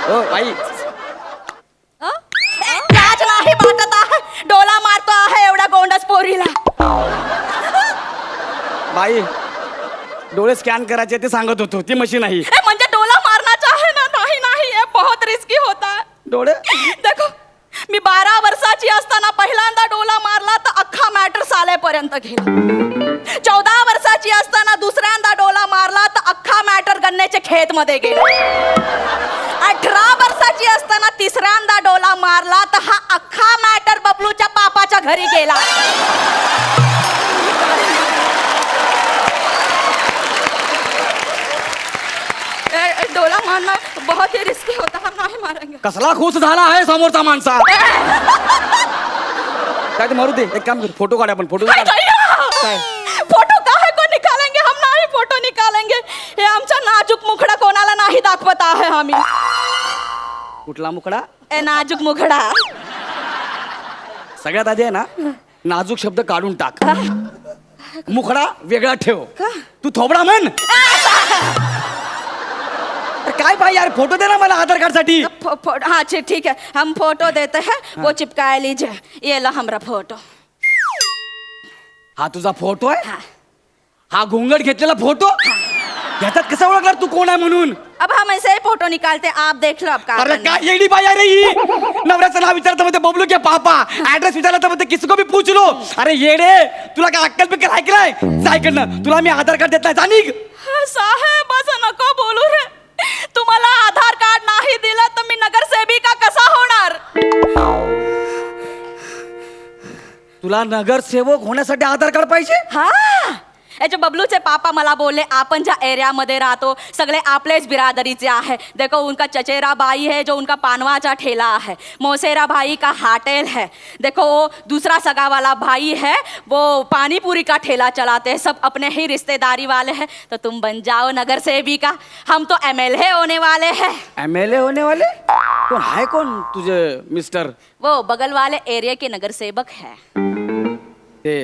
हो बाई लाज नाही वाटत आहे. डोला मारतो आहे एवढा गोंडस पोरीला. बाई डोळे स्कॅन करायचे ते सांगत होतो ती मशीन आहे ए, म्हणजे डोला मारण्याचा आहे ना? नाही नाही, ये बहुत रिस्की होता. डोळे देखो, मी 12 वर्षाची असताना पहिल्यांदा डोला मारला तर अख्खा मॅटर सालेपर्यंत गेला. 14 वर्षाची असताना दुसऱ्यांदा डोला मारला तर अख्खा मॅटर गन्नेच्या खेत मध्ये गेला. 18 वर्षाची असताना तिसऱ्यांदा डोला मारला तर हा अख्खा मॅटर बबलूच्या पापाच्या घरी गेला. डोला मारना बहुत ही रिस्की होता, हम नहीं मारेंगे. कसला खुश झाला आहे समोरचा माणसा काय ते मारू दे एक काम कर फोटो काढ आपण फोटो काय काय? फोटो काहे को निकालेंगे, हम नाही फोटो निकालेंगे. हे आमचा नाजूक मुखडा कोणाला नाही दाखवत आहे आम्ही. कुठला मुकडा ए नाजूक मुखडा. सगळ्यात आधी आहे ना नाजूक शब्द काढून टाक मुखडा वेगळा ठेव तू थोबडा म्हण अरे काय पाहिजे यार फोटो दे ना मला आधार कार्ड साठी हाँ ठीक है, हम फोटो देते हैं, वो चिपकाए लीजिए. ये ला हमारा फोटो. हा तुझा फोटो आहे हाँ. हा घोंगड घेतलेला फोटो ह्याच्यात कसा ओळखणार तू कोण आहे म्हणून अब हम ऐसे ही फोटो निकालते, आप देख लो आप का अरे काय येडी बाई अरे ही नवऱ्याचं नाव विचारतं मध्ये बबलू के पापा ऍड्रेस विचारला तर मध्ये किसको भी पूछ लो अरे येडे तुला काय अक्कल बिक्कल ऐकलाय सायकडनं तुला मी आधार कार्ड देत नाही जाणीक साहेब असं नको बोलू रे. तुम्हाला आधार कार्ड नाही दिलं तर मी नगरसेविका कसा होणार? तुला नगरसेवक होण्यासाठी आधार कार्ड पाहिजे हा, याचे बबलूचे पापा मला बोलले आपण ज्या एरियामध्ये राहतो सगळे आपलेच बिरादरीचे आहे. देखो उनका चचेरा भाई है जो उनका पानवाचा ठेला है, मौसेरा भाई का होटल है, देखो वो दूसरा सगा वाला भाई है वो पानी पूरी का ठेला चलाते हैं, सब अपने ही रिश्तेदारी वाले हैं. तो तुम बन जाओ नगर सेविका, हम तो MLA होने वाले हैं. MLA होने वाले कोण आहे कोण तुझे मिस्टर वो बगल वाले एरिया के नगर सेवक है. ते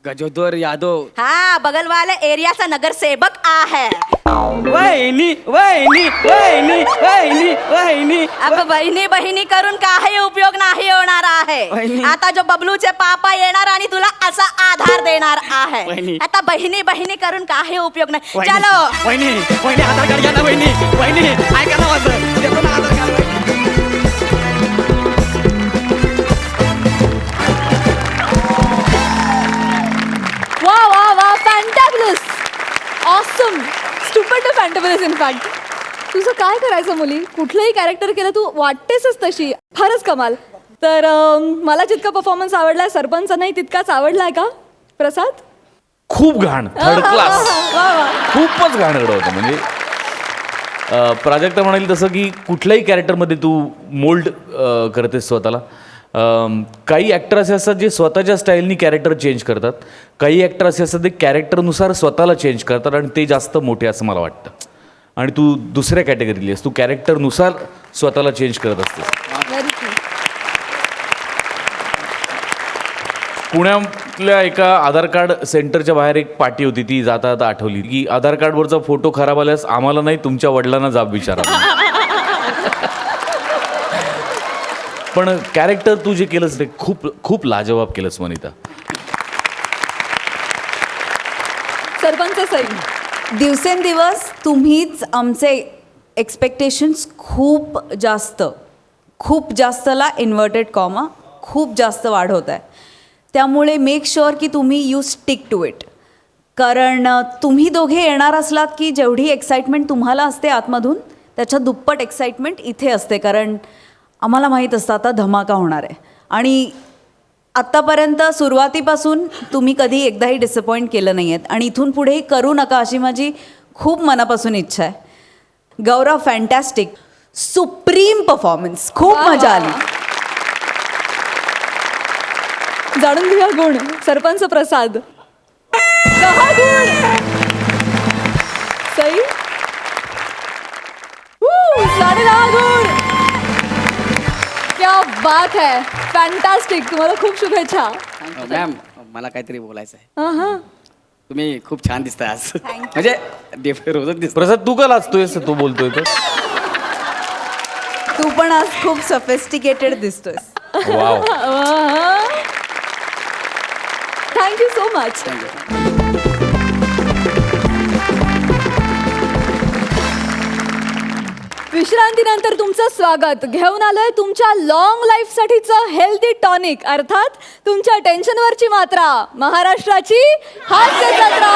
गजोदर यादव हाँ, बगल वाले एरियाचा नगर सेवक आहे. वहिनी वहिनी वहिनी वहिनी वहिनी अब बहिणी बहिणी करून काही उपयोग नाही होणार आहे. वहिनी. आता जो बबलूचे पापा येणार आणि तुला असा आधार देणार आहे. वहिनी. आता बहिणी बहिणी करून काही उपयोग नाही. वहिनी, चलो वहिनी वहिनी आधार कार्ड घ्या ना वहिनी वहिनी ऐका ना माझं देतो ना आधार कार्ड वहिनी. वा वा वा फॅन्टॅब्युलस, ऑसम, स्टुपिड फॅन्टॅब्युलस. इन फॅक्ट तुझं काय करायचं मुली, कुठलंही कॅरेक्टर केलं तू वाटतेसच तशी, फारच कमाल. तर मला जितका परफॉर्मन्स आवडलाय सरपंचांनाही तितकाच आवडलाय का प्रसाद? खूप घाण, थर्ड क्लास, वा वा. खूपच घाणगडं होतं. म्हणजे प्राजक्ता म्हणाली तसं की कुठल्याही कॅरेक्टरमध्ये तू मोल्ड करतेस स्वतःला. काही ॲक्टर असे असतात जे स्वतःच्या स्टाईलनी कॅरेक्टर चेंज करतात, काही ॲक्टर असे असतात ते कॅरेक्टरनुसार स्वतःला चेंज करतात आणि ते जास्त मोठे असं मला वाटतं. आणि तू दुसऱ्या कॅटेगरीली आहेस, तू कॅरेक्टरनुसार स्वतःला चेंज करत असतेस. Very true. पुण्यातल्या एका आधार कार्ड सेंटरच्या बाहेर एक पाटी होती, ती जाता जाता आठवली की आधार कार्डवरचा फोटो खराब आल्यास आम्हाला नाही तुमच्या वडिलांना जाब विचारा. पण कॅरेक्टर तू जे केलंस ते खूप खूप लाजवाब केलंस वनिता. सरपंच सई, दिवसेंदिवस तुम्हीच आमचे एक्सपेक्टेशन्स खूप जास्तला इन्व्हर्टेड कॉमा खूप जास्त वाढवत आहे. त्यामुळे मेक शुअर की तुम्ही यू स्टिक टू इट. कारण तुम्ही दोघे येणार असलात की जेवढी एक्साइटमेंट तुम्हाला असते आतमधून त्याच्या दुप्पट एक्साइटमेंट इथे असते. कारण आम्हाला माहीत असतं आता धमाका होणार आहे. आणि आत्तापर्यंत सुरुवातीपासून तुम्ही कधी एकदाही डिसअपॉइंट केलं नाही आहेत आणि इथून पुढेही करू नका अशी माझी खूप मनापासून इच्छा आहे. गौरव फॅन्टॅस्टिक, सुप्रीम परफॉर्मन्स, खूप मजा आली. जाणून घेऊया गुण. सरपंच प्रसाद 10 गुण. सई 10.5 गुण. क्या बात है, फॅन्टॅस्टिक. तुम्हाला खूप शुभेच्छा. मॅम मला काहीतरी बोलायचं आहे. हा, तुम्ही खूप छान दिसताय आज. म्हणजे रोजच दिसतो. प्रसाद तू का लाजतोयस, तू बोलतोय तर. तू पण आज खूप सफिस्टिकेटेड दिसतोयस. वाव. Thank you so much. विश्रांतीनंतर तुमचं स्वागत. घेऊन आलोय तुमच्या लॉंग लाईफ साठीचं हेल्दी टॉनिक, अर्थात तुमच्या टेन्शनवरची मात्रा, महाराष्ट्राची हास्य जत्रा.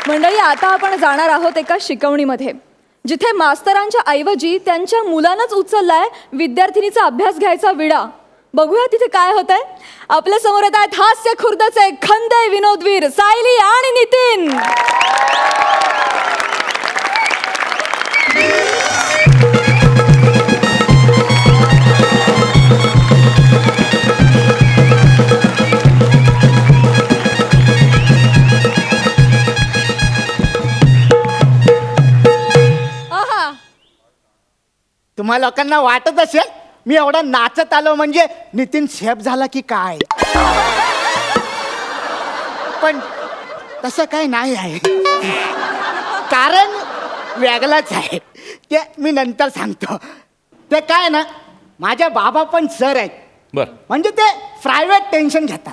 मंडळी, आता आपण जाणार आहोत एका शिकवणीमध्ये, जिथे मास्तरांच्या ऐवजी त्यांच्या मुलानंच उचललाय विद्यार्थिनीचा अभ्यास घ्यायचा विडा. बघूया तिथे काय होतंय. आपल्या समोर येत आहेत हास्य खुर्दचे खंदे विनोदवीर सायली आणि नितीन. आहा, तुम्हा लोकांना वाटत असेल मी एवढा नाचत आलो म्हणजे नितीन शेफ झाला की काय, पण तसं काय नाही आहे. कारण वेगळंच आहे, ते मी नंतर सांगतो. ते काय ना, माझ्या बाबा पण सर आहेत, बर. म्हणजे ते प्रायव्हेट टेन्शन घेतात.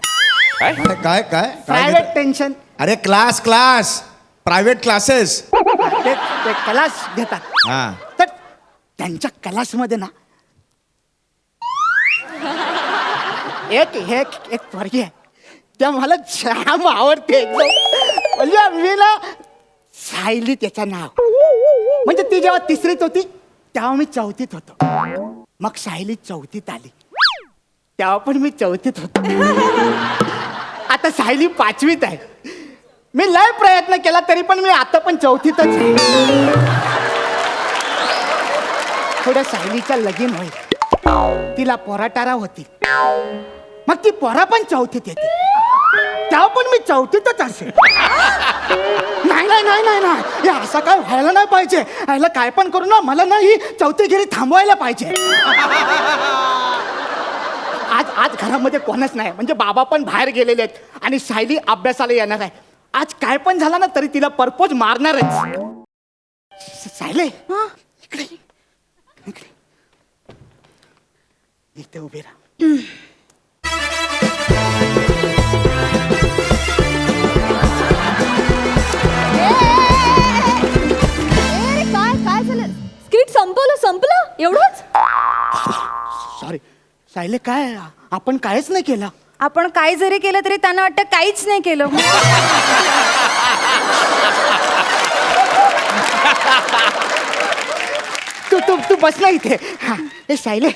काय काय काय काय प्रायव्हेट टेन्शन अरे क्लास प्रायव्हेट क्लासेस. ते क्लास घेतात. हा तर त्यांच्या क्लासमध्ये ना एक पोरगी आहे, त्या मला जाम आवडते एकदम. म्हणजे मी ना सायली त्याचं नाव, म्हणजे ती जेव्हा तिसरीत होती तेव्हा मी चौथीत होतो. मग सायली चौथीत आली तेव्हा पण मी चौथीत होतो. आता सायली पाचवीत आहे. मी लय प्रयत्न केला तरी पण मी आता पण चौथीतच आहे. थोड्या सायलीचा लगीन होईल, तिला पोराटारा होती, मग ती पोरा पण चौथीत येते, तेव्हा पण मी चौथीतच असेल. नाही नाही नाही नाही नाही, हे असं काय व्हायला नाही पाहिजे. याला काय पण करू ना, मला ना ही चौथीगिरी थांबवायला पाहिजे. आज घरामध्ये कोणच नाही, म्हणजे बाबा पण बाहेर गेलेले आहेत आणि सायली अभ्यासाला येणार आहे. आज काय पण झालं ना तरी तिला परपोज मारणारच. सायले इकडे इकडे इथे उभे राहा. काय झालं? स्किट संपलं एवढंच? सॉरी सायले, काय आपण कायच नाही केलं. आपण काय जरी केलं तरी त्यांना वाटतं काहीच नाही केलं. तू बस ना इथे. हा, ए सायले,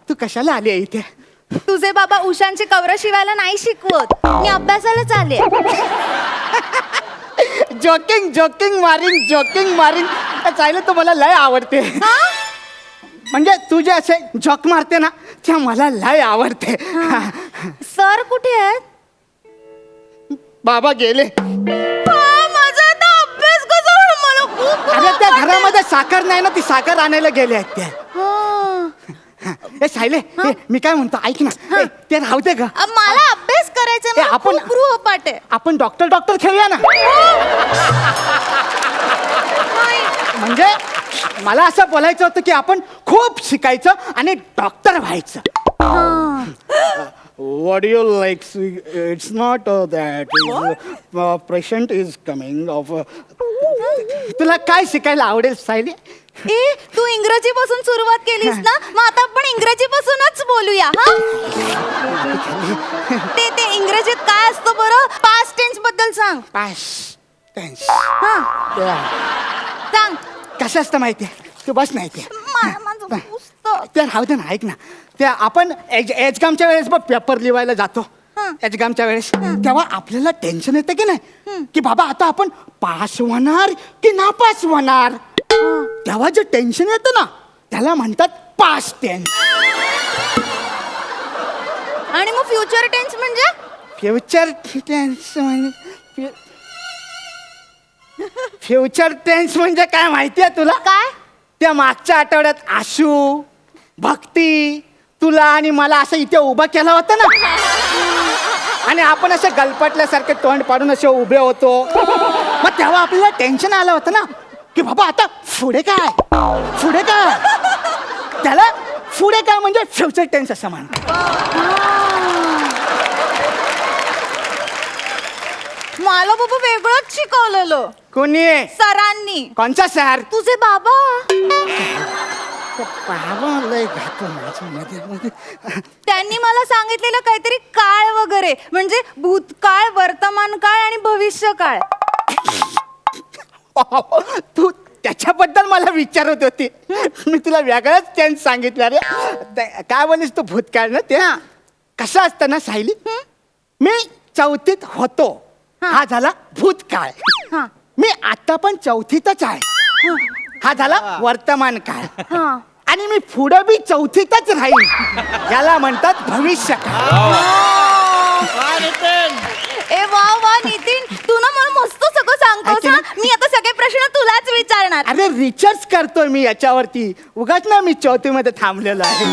तू कशाला आली आहे इथे? तुझे बाबा उशांची कवरं शिवायला नाही शिकवत, मी अभ्यासालाच आले. जोकिंग मारीन सायले, तू मला लय आवडते. म्हणजे तू जे असे जॉक मारते ना, त्या मला लय आवडते. सर कुठे आहेत? बाबा गेले. माझा आता अभ्यास कसा होणार? मला खूप अरे त्या घरामध्ये साखर नाही ना, ती साखर आणायला गेले आहेत त्या. ए सायले, ए, मी काय म्हणतो ऐक ना, ए, ते राहू दे का. मला अभ्यास करायचा, ए, आपण गृहपाठ आहे. आपण डॉक्टर खेळूया ना. म्हणजे मला असं बोलायचं होतं की आपण खूप शिकायचं आणि डॉक्टर व्हायचं. What do you like? It's not that. Patient is coming of. तुला काय शिकायला आवडेल सायली? ए, तू इंग्रजी पासून सुरुवात केलीस ना, मग आता आपण इंग्रजी पासूनच बोलूया. ते इंग्रजीत काय असतं बरं? पास्ट टेन्स बद्दल सांग. Past tense. सांग. कसं असतं माहितीये? तू बस नाही ते. माझं पुस्तक. ते राहू दे ना, ऐक ना. ते आपण एक्झामच्या वेळेस बघ पेपर लिहायला जातो. एक्झामच्या वेळेस तेव्हा आपल्याला टेन्शन येतं की नाही, की बाबा आता आपण पास होणार की नापास होणार. तेव्हा जे टेन्शन येतं ना त्याला म्हणतात पास्ट टेन्स. आणि मग फ्युचर टेन्स म्हणजे? फ्युचर टेन्स म्हणजे फ्युचर टेन्स म्हणजे काय माहितीये तुला? काय? त्या मागच्या आठवड्यात आशू, भक्ती, तुला आणि मला असं इथे उभं केलं होतं ना, आणि आपण असे गलपटल्यासारखे तोंड पाडून असे उभे होतो. मग तेव्हा आपल्याला टेन्शन आलं होतं ना, की बाबा आता पुढे काय. त्याला पुढे काय म्हणजे फ्युचर टेन्स असं म्हणतात. मला बाबा वेगळंच शिकवलेलं कोणी सरांनी. कोणचा सर? तुझे बाबा. बाबा लय घातो माझ्या मध्ये. त्यांनी मला सांगितलेलं काहीतरी काळ वगैरे, म्हणजे भूतकाळ, वर्तमान काळ आणि भविष्य काळ. तू त्याच्याबद्दल मला विचारत होती, मी तुला वेगळंच टेन्स सांगितलं रे. काय बोलीस तू भूतकाळ ना ते कसं असतं ना सायली, मी 4थीत होतो, हा झाला भूतकाळ. मी आता पण 4थीतच आहे, हा झाला वर्तमान काळ. आणि मी पुढे बी 4थीतच राहील, याला म्हणतात भविष्य काळ. ए वा वा नितीन, तू ना मला मस्त सगळं सांगतोस ना. मी आता सगळे प्रश्न तुलाच विचारणार. अरे रिसर्च करतोय मी याच्यावरती, उगाच ना मी 4थीमध्ये थांबलेलो आहे.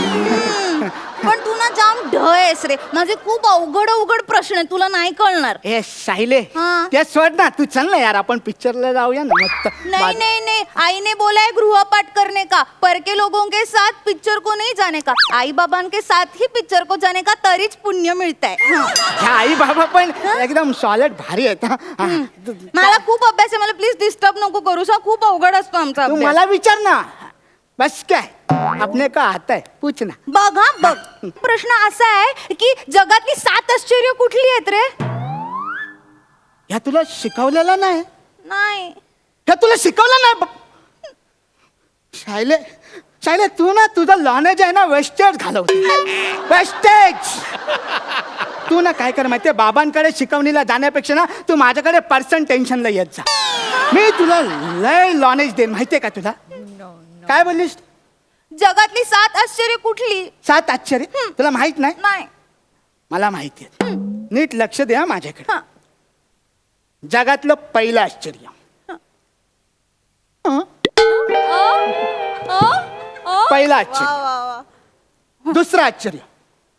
पण तू ना जाम ढ आहेस रे. माझे खूप अवघड प्रश्न आहे, तुला नाही कळणार. ए सायले, हाँ. ते सोड ना, तू चल ना यार, आपण पिक्चरला जाऊया ना मस्त. नहीं नहीं नहीं, आई ने बोला है गृहपाठ करने का, पर के लोगों के साथ पिक्चर को नहीं जाने का, आई बाबा के साथ ही पिक्चर को जाने का, तरीच पुण्य मिळत आहे. ह्या आई बाबा पण एकदम सॉलिड भारी आहेत हा. मला खूप अभ्यास आहे, मला प्लीज डिस्टर्ब नको करूस. खूप अवघड असतो आमचा तू अभ्यास. मला विचार ना, बस काय आपने का आता है पूछ ना. बघ हा बघ, प्रश्न असा आहे की जगातली 7 आश्चर्य कुठली आहेत रे? ह्या तुला शिकवलेलं नाही, नाही. ह्या तुला शिकवलं नाही बघ. शायले शायले, तू ना तुझं नॉलेज आहे ना वेस्टेज घालवते, वेस्टेज. तू ना काय कर माहितीये, बाबांकडे शिकवणीला जाण्यापेक्षा ना तू माझ्याकडे पर्सन टेन्शनला येत जा. मी तुला लय नॉलेज देईन, माहितीये का तुला. काय बोललीस? जगातली 7 आश्चर्य कुठली? 7 आश्चर्य तुला माहित नाही? नाही. मला माहिती आहे, नीट लक्ष द्या माझ्याकडे. हा. जगातलं पहिलं आश्चर्य, पहिलं आश्चर्य. दुसरं आश्चर्य,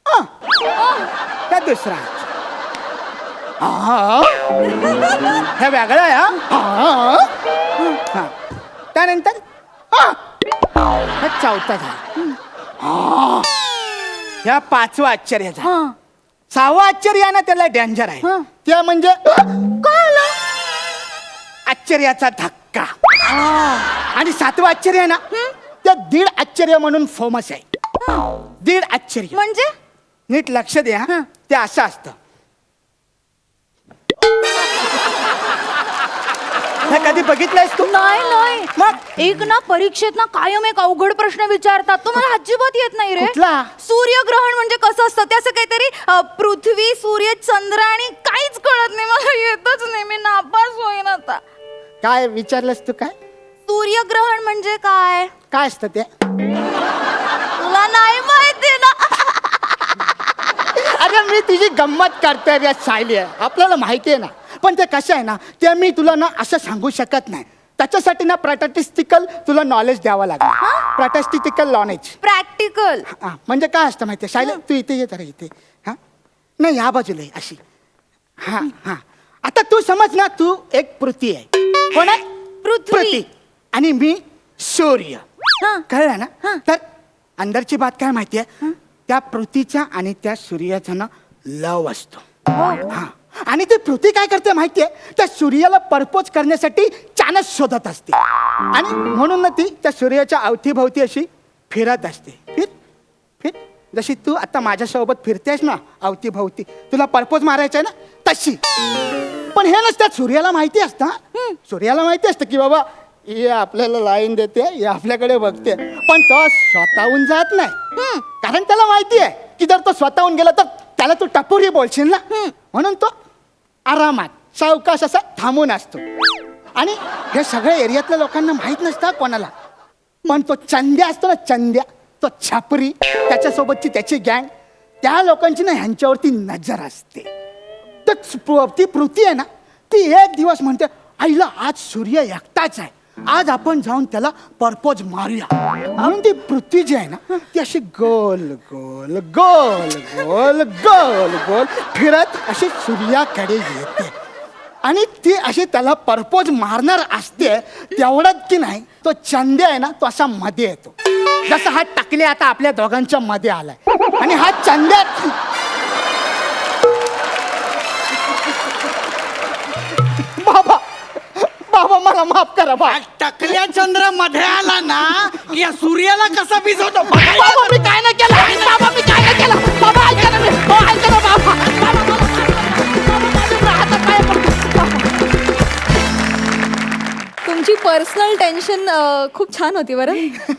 काय दुसरं आश्चर्य? हे वेगळं आहे हा. त्यानंतर हा चौथा झाला, ह्या 5वं आश्चर्य झालं. 6वं आश्चर्य आहे ना त्याला डेंजर आहे, ते म्हणजे आश्चर्याचा धक्का. आणि 7वं आश्चर्य आहे ना, ते 1.5 आश्चर्य म्हणून फेमस आहे. 1.5 आश्चर्य म्हणजे नीट लक्ष द्या, ते असं असतं. हे कधी बघितलंयस तू? नाही नाही. मग एक ना परीक्षेत ना कायम एक अवघड प्रश्न विचारतात, तो मला अजिबात येत नाही रे. कुठला? सूर्यग्रहण म्हणजे कसं असतं, ते असं काहीतरी पृथ्वी, सूर्य, चंद्र आणि काहीच कळत नाही मला, येतच नाही. मी नापास होईन आता. काय विचारलंस तू? काय सूर्यग्रहण म्हणजे काय? काय असतं ते? तुला नाही माहिती ना? अरे मी तुझी गंमत करतोय रे सायली, आपल्याला माहिती आहे ना. पण ते कसं आहे ना, ते मी तुला ना असं सांगू शकत नाही. त्याच्यासाठी ना प्रॅक्टिकल तुला नॉलेज द्यावं लागेल. Practical knowledge. प्रॅक्टिकल म्हणजे काय असतं माहिती आहे सायली, तू इथे ये जरा इथे. हा नाही, ह्या बाजूला ये, अशी. हा हा. आता तू समज ना, तू एक पृथ्वी आहे. कोण आहे? पृथ्वी. आणि मी सूर्य. हा. कळलं ना? तर अंदरची बात काय माहितीये, त्या पृथ्वीच्या आणि त्या सूर्याचा ना लव असतो. हा. आणि ती पृथ्वी काय करते माहितीये, त्या सूर्याला परपोज करण्यासाठी चानस शोधत असते. आणि म्हणून ना ती त्या सूर्याच्या अवतीभोवती अशी फिरत असते. फिर फिर जशी तू आता माझ्यासोबत फिरतेस ना अवतीभोवती, तुला परपोज मारायचा आहे ना तशी. पण हे नसतं, सूर्याला माहिती असतं. सूर्याला माहिती असतं की बाबा हे आपल्याला लाईन देते, हे आपल्याकडे बघते. पण तो स्वतःहून जात नाही, कारण त्याला माहिती आहे की जर तो स्वतःहून गेला तर त्याला तू टपोरी बोलशील ना. म्हणून तो आरामात सावकाश असा थांबून असतो. आणि हे सगळ्या एरियातल्या लोकांना माहीत नसतं कोणाला. पण तो चंद्या असतो ना, चंद्या, तो छापरी, त्याच्यासोबतची त्याची गँग, त्या लोकांची ना ह्यांच्यावरती नजर असते. तर ती पृथ्वी आहे ना, ती एक दिवस म्हणते, आईला आज सूर्य एकटाच आहे, आज आपण जाऊन त्याला परपोज मारूया. म्हणून ती पृथ्वी जी आहे ना, ती अशी गोल गोल गोल गोल गोल गोल फिरत अशी सूर्याकडे येते. आणि ती अशी त्याला परपोज मारणार असते. तेवढंच की नाही, तो चंद्या आहे ना, तो असा मध्ये येतो. जसा हा टाकले आता आपल्या दोघांच्या मध्ये आलाय. आणि हा चंद्या मला माफ करा बाबा. टकल्या चंद्र मध्ये आला ना की या सूर्याला कसा भिजवतो बाबा मी काय नाही केलं, बाबा मी काय नाही केलं, बाबा ऐका ना मी, हो ऐका ना बाबा, बाबा मला बाबा, हातात पाय पडतो. तुमची पर्सनल टेन्शन खूप छान होती बरं.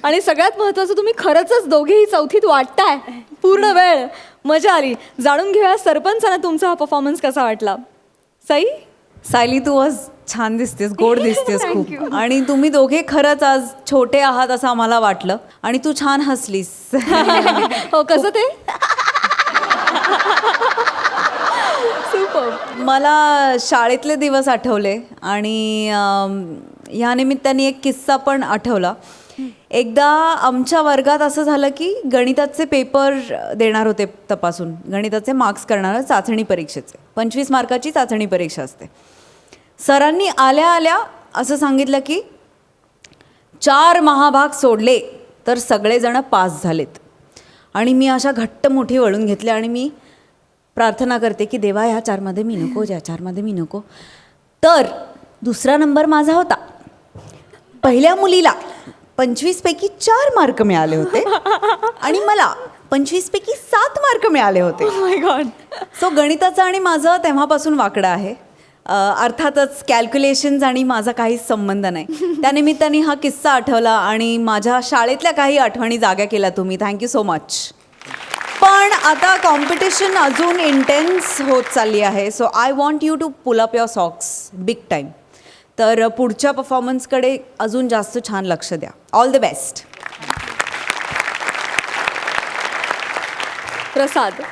आणि सगळ्यात महत्त्वाचं, तुम्ही खरंच दोघेही चौथीत वाटताय पूर्ण वेळ. मजा आली. जाणून घेऊया सरपंचांना तुमचा हा परफॉर्मन्स कसा वाटला. सई, सायली, तू आज छान दिसतेस, गोड दिसतेस खूप. आणि तुम्ही दोघे खरंच आज छोटे आहात असं आम्हाला वाटलं. आणि तू छान हसलीस. हो कसं ते सुपर. मला शाळेतले दिवस आठवले आणि ह्या निमित्ताने एक किस्सा पण आठवला. एकदा आमच्या वर्गात असं झालं की गणिताचे पेपर देणार होते तपासून. गणिताचे मार्क्स करणार चाचणी परीक्षेचे, 25 मार्काची चाचणी परीक्षा असते. सरांनी आल्या आल्या असं सांगितलं की 4 महाभाग सोडले तर सगळेजण पास झालेत. आणि मी अशा घट्ट मुठी वळून घेतल्या आणि मी प्रार्थना करते की देवा, ह्या 4मध्ये मी नको, ज्या 4मध्ये मी नको. तर दुसरा नंबर माझा होता. पहिल्या मुलीला 25 पैकी 4 मार्क मिळाले होते आणि मला 25 पैकी 7 मार्क मिळाले होते. माय गॉड. सो गणिताचं आणि माझं तेव्हापासून वाकडं आहे. अर्थातच कॅल्क्युलेशन्स आणि माझा काहीच संबंध नाही. त्यानिमित्ताने हा किस्सा आठवला आणि माझ्या शाळेतल्या काही आठवणी जाग्या केल्या तुम्ही. Thank you so much. पण आता कॉम्पिटिशन अजून इंटेन्स होत चालली आहे. So I want you to pull up your socks big time. तर पुढच्या परफॉर्मन्सकडे अजून जास्त छान लक्ष द्या. All the best. प्रसाद,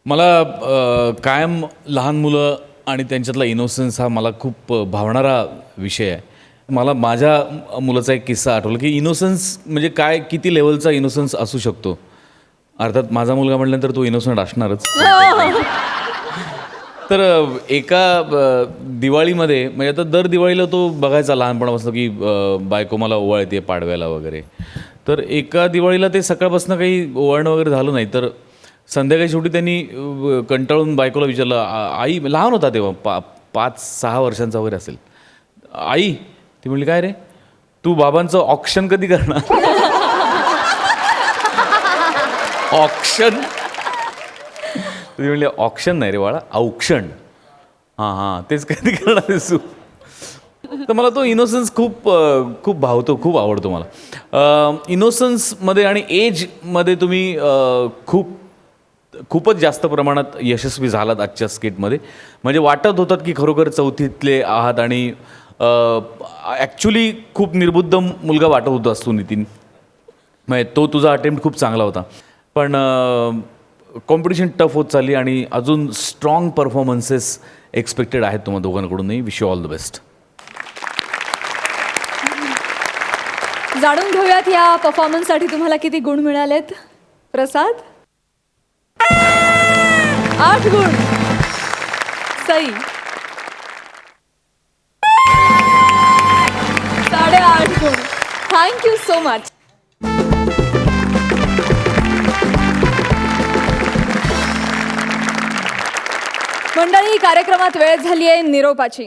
मला कायम लहान मुलं आणि त्यांच्यातला इनोसन्स हा मला खूप भावणारा विषय आहे. मला माझ्या मुलाचा एक किस्सा आठवला की इनोसन्स म्हणजे काय, किती लेवलचा इनोसन्स असू शकतो. अर्थात माझा मुलगा म्हटल्यानंतर तो इनोसंट असणारच. तर एका दिवाळीमध्ये, म्हणजे आता दर दिवाळीला तो बघायचा लहानपणापासून की बायको मला ओवाळते पाडव्याला वगैरे. तर एका दिवाळीला ते सकाळपासून काही ओवाळणं वगैरे झालं नाही. तर संध्याकाळी शेवटी त्यांनी कंटाळून बायकोला विचारलं, आई, लहान होता तेव्हा 5-6 वर्षांचा वगैरे असेल, आई, ती म्हणली काय रे, तू बाबांचं ऑक्शन कधी करणार. ऑक्शन. तुम्ही म्हणले ऑक्शन नाही रे बाळा, औक्षण. हां, तेच कधी करणार आहेस तू. तर मला तो इनोसन्स खूप भावतो, खूप आवडतो मला. इनोसन्समध्ये आणि एजमध्ये तुम्ही खूपच जास्त प्रमाणात यशस्वी झालात आजच्या स्किटमध्ये. म्हणजे वाटत होतात की खरोखर चौथीतले आहात आणि ॲक्च्युली खूप निर्बुद्ध मुलगा वाटत होतास तू, नितीन. म्हणजे तो तुझा अटेम्प्ट खूप चांगला होता. पण कॉम्पिटिशन टफ होत चालली आणि अजून स्ट्रॉंग परफॉर्मन्सेस एक्सपेक्टेड आहेत तुम्हा दोघांकडूनही. Wish you all the best. जाणून घेऊयात या परफॉर्मन्ससाठी तुम्हाला किती गुण मिळालेत. प्रसाद, 8 गुण. सई, 8.5 गुण. Thank you so much. मंडळी, कार्यक्रमात वेळ झाली आहे निरोपाची.